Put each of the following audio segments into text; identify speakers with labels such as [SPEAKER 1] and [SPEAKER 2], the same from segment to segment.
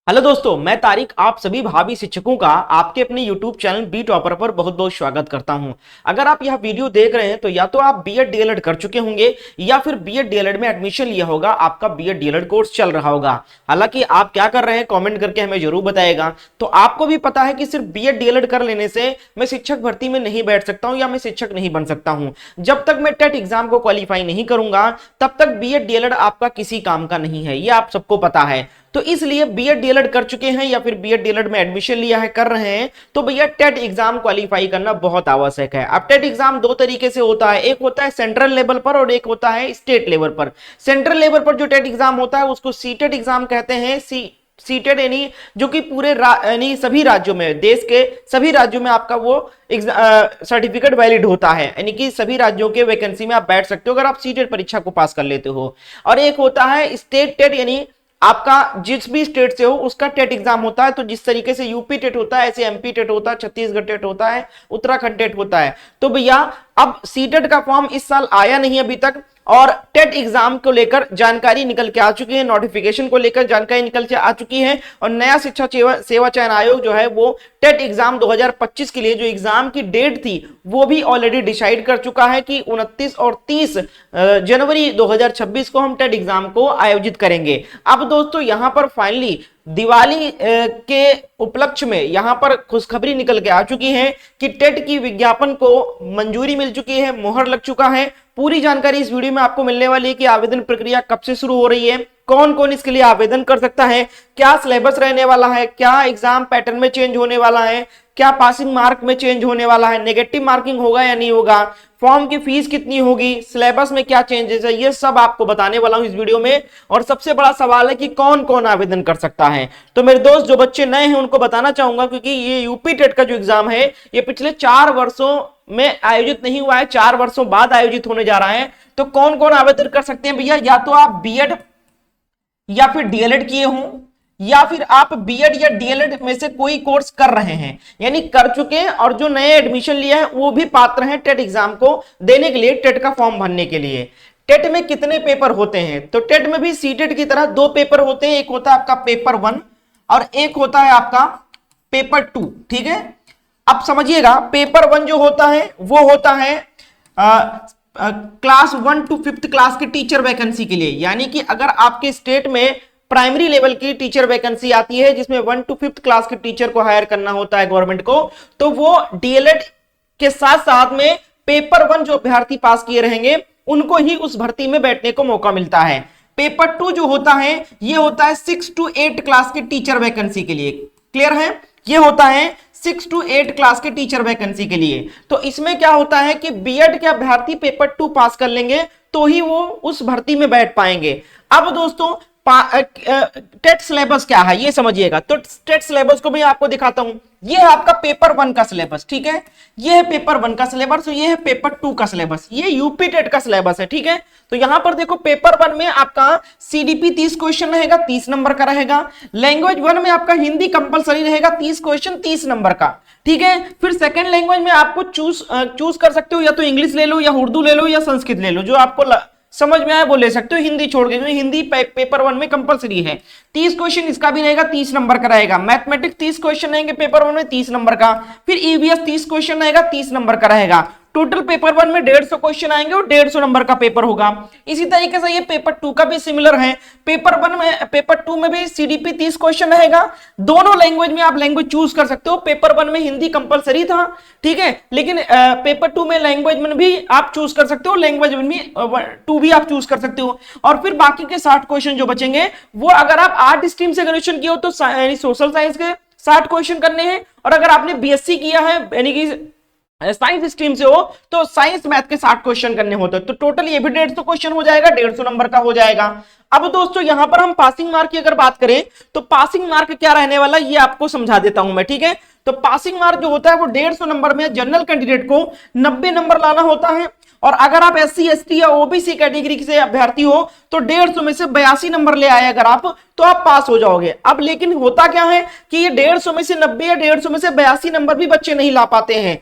[SPEAKER 1] Hello दोस्तों, मैं तारिक आप सभी भावी शिक्षकों का आपके अपने YouTube चैनल बी टॉपर पर बहुत बहुत स्वागत करता हूं। अगर आप यह वीडियो देख रहे हैं तो या तो आप बीएड डीएलएड कर चुके होंगे या फिर बीएड डीएलएड में एडमिशन लिया होगा, आपका बीएड डीएलएड कोर्स चल रहा होगा। हालांकि आप क्या कर रहे हैं कमेंट करके हमें जरूर बताएगा। तो आपको भी पता है कि सिर्फ बीएड डीएलएड कर लेने से मैं शिक्षक भर्ती में नहीं बैठ सकता हूं या मैं शिक्षक नहीं बन सकता हूं। जब तक मैं टेट एग्जाम को क्वालिफाई नहीं करूंगा तब तक बीएड डीएलएड आपका किसी काम का नहीं है, ये आप सबको पता है। तो इसलिए बीएड डीएलएड कर चुके हैं या फिर बीएड डीएलएड में एडमिशन लिया है, कर रहे हैं, तो भैया टेट एग्जाम क्वालिफाई करना बहुत आवश्यक है। अब टेट एग्जाम दो तरीके से होता है, एक होता है सेंट्रल लेवल पर और एक होता है स्टेट लेवल पर। सेंट्रल लेवल पर जो टेट एग्जाम होता है उसको सीटेट एग्जाम कहते हैं। सीटेट यानी जो कि पूरे यानी सभी राज्यों में, देश के सभी राज्यों में आपका वो सर्टिफिकेट वैलिड होता है, यानी कि सभी राज्यों के वैकेंसी में आप बैठ सकते हो अगर आप सीटेट परीक्षा को पास कर लेते हो। और एक होता है स्टेट टेट, यानी आपका जिस भी स्टेट से हो उसका टेट एग्जाम होता है। तो जिस तरीके से यूपी टेट होता है ऐसे एमपी टेट होता है, छत्तीसगढ़ टेट होता है, उत्तराखंड टेट होता है। तो भैया अब सीटेट का फॉर्म इस साल आया नहीं अभी तक, और टेट एग्जाम को लेकर जानकारी निकल के आ चुकी है, नोटिफिकेशन को लेकर जानकारी निकल के आ चुकी है। और नया शिक्षा सेवा चयन आयोग जो है वो टेट एग्जाम 2025 के लिए जो एग्जाम की डेट थी वो भी ऑलरेडी डिसाइड कर चुका है कि 29 और 30 जनवरी 2026 को हम टेट एग्जाम को आयोजित करेंगे। अब दोस्तों यहां पर फाइनली दिवाली के उपलक्ष्य में यहां पर खुशखबरी निकल के आ चुकी है कि टेट की विज्ञापन को मंजूरी मिल चुकी है, मुहर लग चुका है। पूरी जानकारी इस वीडियो में आपको मिलने वाली है कि आवेदन प्रक्रिया कब से शुरू हो रही है, कौन कौन इसके लिए आवेदन कर सकता है, क्या सिलेबस रहने वाला है, क्या एग्जाम पैटर्न में चेंज होने वाला है, क्या पासिंग मार्क में चेंज होने वाला है, नेगेटिव मार्किंग होगा या नहीं होगा, फॉर्म की फीस कितनी होगी, सिलेबस में क्या चेंजेस है, ये सब आपको बताने वाला हूं इस वीडियो में। और सबसे बड़ा सवाल है कि कौन कौन आवेदन कर सकता है। तो मेरे दोस्त जो बच्चे नए हैं उनको बताना चाहूंगा, क्योंकि ये यूपी टेट का जो एग्जाम है ये पिछले 4 वर्षों में आयोजित नहीं हुआ है, 4 वर्षों बाद आयोजित होने जा रहा है। तो कौन कौन आवेदन कर सकते हैं भैया, या तो आप बीएड या फिर डीएलएड किए हों, या फिर आप बीएड या डीएलएड में से कोई कोर्स कर रहे हैं, यानी कर चुके हैं, और जो नए एडमिशन लिए हैं वो भी पात्र हैं टेट एग्जाम को देने के लिए, टेट का फॉर्म भरने के लिए। टेट में कितने पेपर होते हैं, तो टेट में भी सीटेट की तरह 2 पेपर होते हैं, एक होता है आपका पेपर 1 और एक होता है आपका पेपर 2। ठीक है, अब समझिएगा, पेपर 1 जो होता है वो होता है क्लास 1 to 5th क्लास की टीचर वैकेंसी के लिए, यानी कि अगर आपके स्टेट में प्राइमरी लेवल की टीचर वैकेंसी आती है जिसमें 1 to 5th क्लास के टीचर को हायर करना होता है गवर्नमेंट को, तो वो डीएलएड के साथ साथ में पेपर 1 जो अभ्यर्थी पास किए रहेंगे उनको ही उस भर्ती में बैठने को मौका मिलता है। पेपर 2 जो होता है ये होता है 6 to 8 क्लास के टीचर वैकेंसी के लिए। क्लियर है, ये होता है 6 to 8 क्लास के टीचर वैकेंसी के लिए। तो इसमें क्या होता है कि बीएड के अभ्यर्थी पेपर 2 पास कर लेंगे तो ही वो उस भर्ती में बैठ पाएंगे। अब दोस्तों टेट सिलेबस क्या है ये समझिएगा। तो टेट सिलेबस को भी आपको दिखाता हूं, ये है आपका पेपर 1 का सिलेबस। ठीक है, ये है पेपर 1 का सिलेबस, ये है पेपर 2 का सिलेबस, ये यूपी टेट का सिलेबस है। ठीक है, तो यहां पर देखो पेपर 1 में आपका सीडीपी 30 क्वेश्चन रहेगा, 30 नंबर का रहेगा। लैंग्वेज 1 में आपका हिंदी कंपलसरी रहेगा, 30 क्वेश्चन 30 नंबर का। ठीक है, फिर सेकंड लैंग्वेज में आपको चूज कर सकते हो, या तो इंग्लिश ले लो या उर्दू ले लो या संस्कृत ले लो, जो आपको समझ में आए वो ले सकते हो, हिंदी छोड़ के, क्योंकि हिंदी पेपर 1 में कंपलसरी है। 30 क्वेश्चन इसका भी रहेगा, 30 नंबर का रहेगा। मैथमेटिक्स 30 क्वेश्चन रहेंगे पेपर 1 में, 30 नंबर का। फिर ईवीएस 30 क्वेश्चन रहेगा, 30 नंबर का रहेगा। टोटल पेपर 1 में 150 क्वेश्चन आएंगे और 150 नंबर का पेपर होगा। इसी तरीके से ये पेपर 2 का भी सिमिलर है। पेपर 1 में, पेपर 2 में भी सीडीपी 30 क्वेश्चन रहेगा। दोनों लैंग्वेज में आप लैंग्वेज चूज कर सकते हो। पेपर 1 में हिंदी कंपलसरी था, ठीक है, लेकिन पेपर 2 में लैंग्वेज में भी आप चूज कर सकते हो, लैंग्वेज में भी 2 भी आप चूज कर सकते हो। और फिर बाकी के 60 क्वेश्चन जो बचेंगे वो अगर आप आर्ट स्ट्रीम से ग्रेजुएशन किया हो तो सोशल साइंस के 60 क्वेश्चन करने हैं, और अगर आपने बीएससी किया है यानी कि साइंस स्ट्रीम से हो तो साइंस मैथ के 60 क्वेश्चन करने होते हैं। तो टोटल ये भी 150 क्वेश्चन हो जाएगा, 150 नंबर का हो जाएगा। अब दोस्तों यहां पर हम पासिंग मार्क की अगर बात करें तो पासिंग मार्क क्या रहने वाला ये आपको समझा देता हूं मैं। ठीक है, तो पासिंग मार्क जो होता है वो 150 नंबर में जनरल कैंडिडेट को 90 नंबर लाना होता है, और अगर आप एससी एसटी या ओबीसी कैटेगरी से अभ्यर्थी हो तो 150 में से 82 नंबर ले आए अगर आप, तो आप पास हो जाओगे। अब लेकिन होता क्या है कि ये 150 में से 90 या 150 में से 82 नंबर भी बच्चे नहीं ला पाते हैं।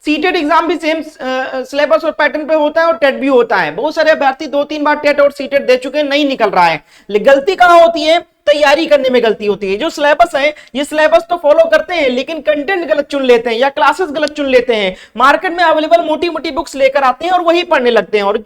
[SPEAKER 1] सीटेट एग्जाम भी सेम सिलेबस और पैटर्न पे होता है और टेट भी होता है। बहुत सारे अभ्यर्थी 2-3 बार टेट और सीटेट दे चुके हैं, नहीं निकल रहा है। गलती कहां होती है तैयारी करने में गलती होती है। जो सिलेबस है ये सिलेबस तो फॉलो करते हैं लेकिन कंटेंट गलत चुन लेते हैं या क्लासेस गलत चुन लेते हैं, मार्केट में अवेलेबल मोटी मोटी बुक्स लेकर आते हैं और वही पढ़ने लगते हैं। और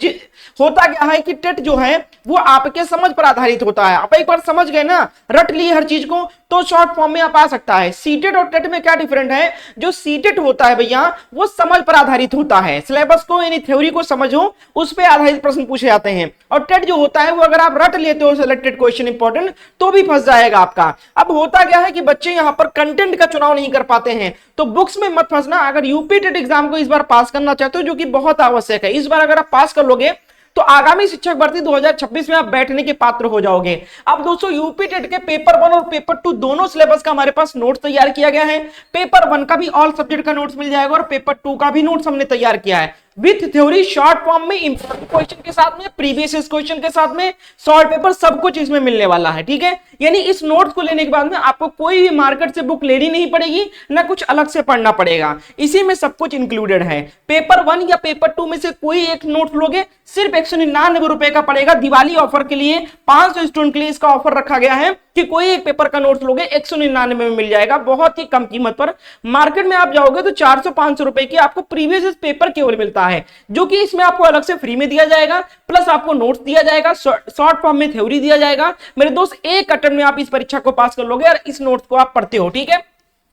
[SPEAKER 1] होता क्या है कि टेट जो है वो आपके समझ पर आधारित होता है। आप एक बार समझ गए ना, रट लिए हर चीज को, तो शॉर्ट फॉर्म में आप आ सकता है। सीटेट और टेट में क्या डिफरेंट है, जो सीटेट होता है भैया वो समझ पर आधारित होता है, सिलेबस को यानी थ्योरी को समझो उस पर आधारित प्रश्न पूछे जाते हैं। और टेट जो होता है वो अगर आप रट लेते हो सिलेक्टेड क्वेश्चन इंपॉर्टेंट तो भी फंस जाएगा आपका। अब होता क्या है कि बच्चे यहां पर कंटेंट का चुनाव नहीं कर पाते हैं, तो बुक्स में मत फंसना। अगर यूपी टेट एग्जाम को इस बार पास करना चाहते हो, जो कि बहुत आवश्यक है, इस बार अगर आप पास कर लोगे तो आगामी शिक्षक भर्ती 2026 में आप बैठने के पात्र हो जाओगे। अब दोस्तों यूपी टेट के पेपर 1 और पेपर 2 दोनों सिलेबस का हमारे पास नोट्स तैयार किया गया है। पेपर 1 का भी ऑल सब्जेक्ट का नोट्स मिल जाएगा और पेपर 2 का भी नोट्स हमने तैयार किया है विथ थ्योरी, शॉर्ट फॉर्म में, इंपॉर्टेंट क्वेश्चन के साथ में, प्रीवियस क्वेश्चन के साथ में, शॉर्ट पेपर, सब कुछ इसमें मिलने वाला है। ठीक है, यानी इस नोट्स को लेने के बाद में आपको कोई भी मार्केट से बुक लेनी नहीं पड़ेगी, ना कुछ अलग से पढ़ना पड़ेगा, इसी में सब कुछ इंक्लूडेड है। पेपर 1 या पेपर 2 में से कोई एक नोट लोगे सिर्फ 199 रुपए का पड़ेगा। दिवाली ऑफर के लिए 500 स्टूडेंट के लिए इसका ऑफर रखा गया है कि कोई एक पेपर का नोट लोगे 199 में मिल जाएगा, बहुत ही कम कीमत पर। मार्केट में आप जाओगे तो 400-500 रुपए की आपको प्रीवियस पेपर केवल मिलता है, जो कि इसमें आपको अलग से फ्री में दिया जाएगा, प्लस आपको नोट्स दिया जाएगा, शॉर्ट फॉर्म में थ्योरी दिया जाएगा। मेरे दोस्त एक अटेम्प्ट में आप इस परीक्षा को पास कर लोगे और इस नोट्स को आप पढ़ते हो। ठीक है,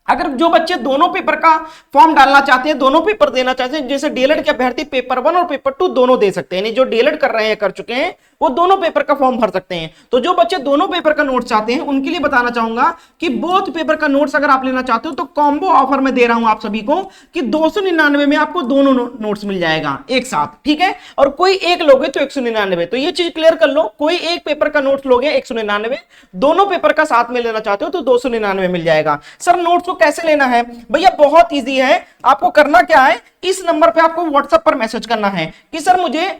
[SPEAKER 1] अगर जो बच्चे दोनों पेपर का फॉर्म डालना चाहते हैं, दोनों पेपर देना चाहते हैं, जैसे डीएलएड के अभ्यर्थी पेपर 1 और पेपर 2 दोनों दे सकते हैं, जो डीएलएड कर रहे हैं, कर चुके हैं, वो दोनों पेपर का फॉर्म भर सकते हैं। तो जो बच्चे दोनों पेपर का नोट्स चाहते हैं उनके लिए बताना चाहूंगा कि बोथ पेपर का नोट्स अगर आप लेना चाहते हो तो कॉम्बो ऑफर में दे रहा हूं आप सभी को कि 299 में आपको दोनों नोट्स मिल जाएगा एक साथ। ठीक है, और कोई एक लोगे तो 199। तो ये चीज क्लियर कर लो, कोई एक पेपर का नोट्स लोगे 199, दोनों पेपर का साथ में लेना चाहते हो तो 299 मिल जाएगा। सर नोट्स को कैसे लेना है भैया, बहुत ईजी है। आपको करना क्या है, इस नंबर पे आपको व्हाट्सएप पर मैसेज करना है कि सर मुझे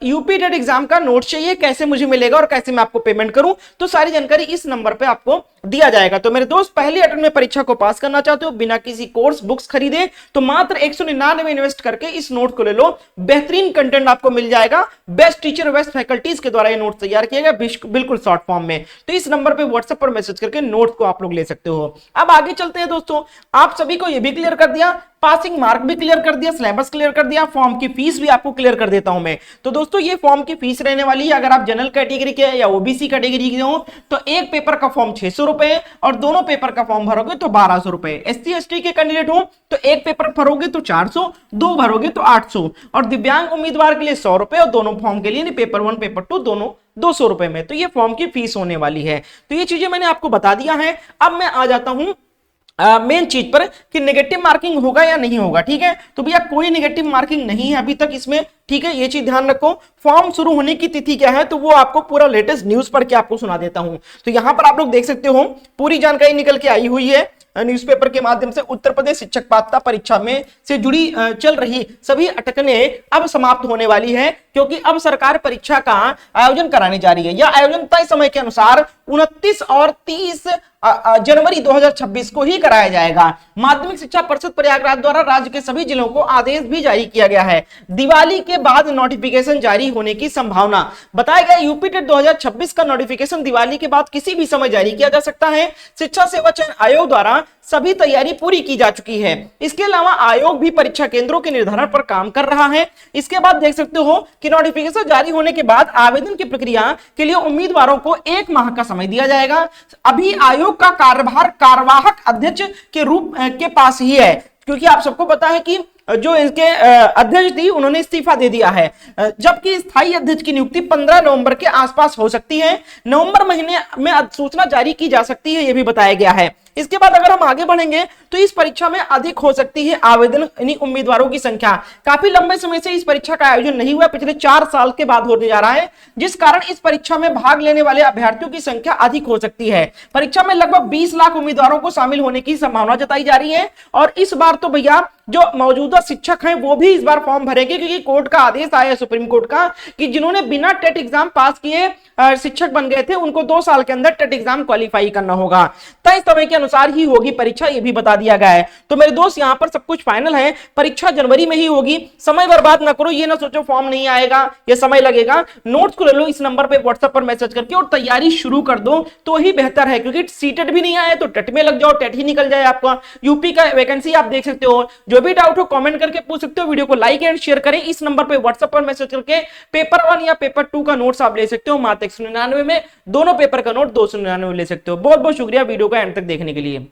[SPEAKER 1] यूपी टेट एग्जाम का नोट चाहिए, कैसे मुझे मिलेगा और कैसे मैं आपको पेमेंट करूं, तो सारी जानकारी इस नंबर पे आपको दिया जाएगा। तो मेरे दोस्त पहले अटेम्प्ट में परीक्षा को पास करना चाहते हो, बिना किसी कोर्स बुक्स खरीदे, तो मात्र 199 इन्वेस्ट करके इस नोट को ले लो। बेहतरीन कंटेंट आपको मिल जाएगा, बेस्ट टीचर बेस्ट फैकल्टीज के द्वारा ये नोट तैयार किया गया, बिल्कुल शॉर्ट फॉर्म में। तो इस नंबर पे व्हाट्सएप पर मैसेज करके नोट को आप लोग ले सकते हो। अब आगे चलते हैं दोस्तों, आप सभी को ये भी क्लियर कर दिया, पासिंग मार्क भी क्लियर कर दिया, सिलेबस क्लियर कर दिया, फॉर्म की फीस भी आपको क्लियर कर देता हूं मैं। तो दोस्तों ये फॉर्म की फीस रहने वाली है, अगर आप जनरल कैटेगरी के या ओबीसी कैटेगरी के हो तो एक पेपर का फॉर्म 600 रुपए और दोनों पेपर का फॉर्म भरोगे तो 1200 रुपए। एससी एसटी के कैंडिडेट हो तो एक पेपर भरोगे तो 400, दो भरोगे तो 800, और दिव्यांग उम्मीदवार के लिए 100 रुपए, और दोनों फॉर्म के लिए पेपर 1 पेपर 2 दोनों 200 रुपए में। तो ये फॉर्म की फीस होने वाली है। तो ये चीजें मैंने आपको बता दिया है। अब मैं आ जाता हूं मेन चीज पर कि नेगेटिव मार्किंग होगा या नहीं होगा। ठीक है, तो भैया कोई नेगेटिव मार्किंग नहीं है अभी तक इसमें। ठीक है, ये चीज ध्यान रखो। फॉर्म शुरू होने की तिथि क्या है तो वो आपको पूरा लेटेस्ट न्यूज पढ़ के आपको सुना देता हूं। तो यहां पर आप लोग देख सकते हो पूरी जानकारी निकल के आई हुई है न्यूज़पेपर के माध्यम से। उत्तर प्रदेश शिक्षक पात्रता परीक्षा में से जुड़ी चल रही सभी अटकलें अब समाप्त होने वाली है, क्योंकि अब सरकार परीक्षा का आयोजन कराने जा रही है। यह आयोजन तय समय के अनुसार 29 और 30 जनवरी 2026 को ही कराया जाएगा। माध्यमिक शिक्षा परिषद प्रयागराज द्वारा राज्य के सभी जिलों को आदेश भी जारी किया गया है। दिवाली के बाद नोटिफिकेशन जारी होने की संभावना बताया गया। यूपी टेट 2026 का नोटिफिकेशन दिवाली के बाद किसी भी समय जारी किया जा सकता है। शिक्षा सेवा चयन आयोग द्वारा सभी तैयारी पूरी की जा चुकी है। इसके अलावा आयोग भी परीक्षा केंद्रों के निर्धारण पर काम कर रहा है। इसके बाद देख सकते हो कि नोटिफिकेशन जारी होने के बाद आवेदन की प्रक्रिया के लिए उम्मीदवारों को 1 माह का समय दिया जाएगा। अभी आयोग का कार्यभार कार्यवाहक अध्यक्ष के रूप के पास ही है, क्योंकि आप सबको पता है कि जो इनके अध्यक्ष थी उन्होंने इस्तीफा दे दिया है, जबकि स्थायी अध्यक्ष की नियुक्ति 15 नवंबर के आसपास हो सकती है। नवंबर महीने में अधिसूचना जारी की जा सकती है, यह भी बताया गया है। इसके बाद अगर हम आगे बढ़ेंगे तो इस परीक्षा में अधिक हो सकती है आवेदन यानी उम्मीदवारों की संख्या। काफी लंबे समय से इस परीक्षा का आयोजन नहीं हुआ, पिछले 4 साल के बाद होने जा रहा है, जिस कारण इस परीक्षा में भाग लेने वाले अभ्यर्थियों की संख्या अधिक हो सकती है। परीक्षा में लगभग 20 लाख उम्मीदवारों को शामिल होने की संभावना जताई जा रही है। और इस बार तो भैया जो मौजूदा शिक्षक हैं वो भी इस बार फॉर्म भरेंगे, क्योंकि कोर्ट का आदेश आया है सुप्रीम कोर्ट का कि जिन्होंने बिना टेट एग्जाम पास किए शिक्षक बन गए थे उनको 2 साल के अंदर टेट एग्जाम क्वालिफाई करना होगा। तय समय के अनुसार ही होगी परीक्षा, ये भी बता दिया गया है। तो मेरे दोस्त यहां पर सब कुछ फाइनल है, परीक्षा जनवरी में ही होगी। समय बर्बाद ना करो, ये ना सोचो फॉर्म नहीं आएगा, ये समय लगेगा। नोट्स को ले लो इस नंबर पे व्हाट्सएप पर मैसेज करके और तैयारी शुरू कर दो तो ही बेहतर है, क्योंकि सीटेट भी नहीं आया तो टेट में लग जाओ, टेट ही निकल जाए आपका। यूपी का वैकेंसी आप देख सकते हो। जो भी डाउट हो कमेंट करके पूछ सकते हो। वीडियो को लाइक एंड शेयर करें। इस नंबर पे व्हाट्सएप पर मैसेज करके पेपर 1 या पेपर 2 का नोट्स आप ले सकते हो मात्र 199 में। दोनों पेपर का नोट 299 ले सकते हो। बहुत बहुत शुक्रिया वीडियो को एंड तक देखने के लिए।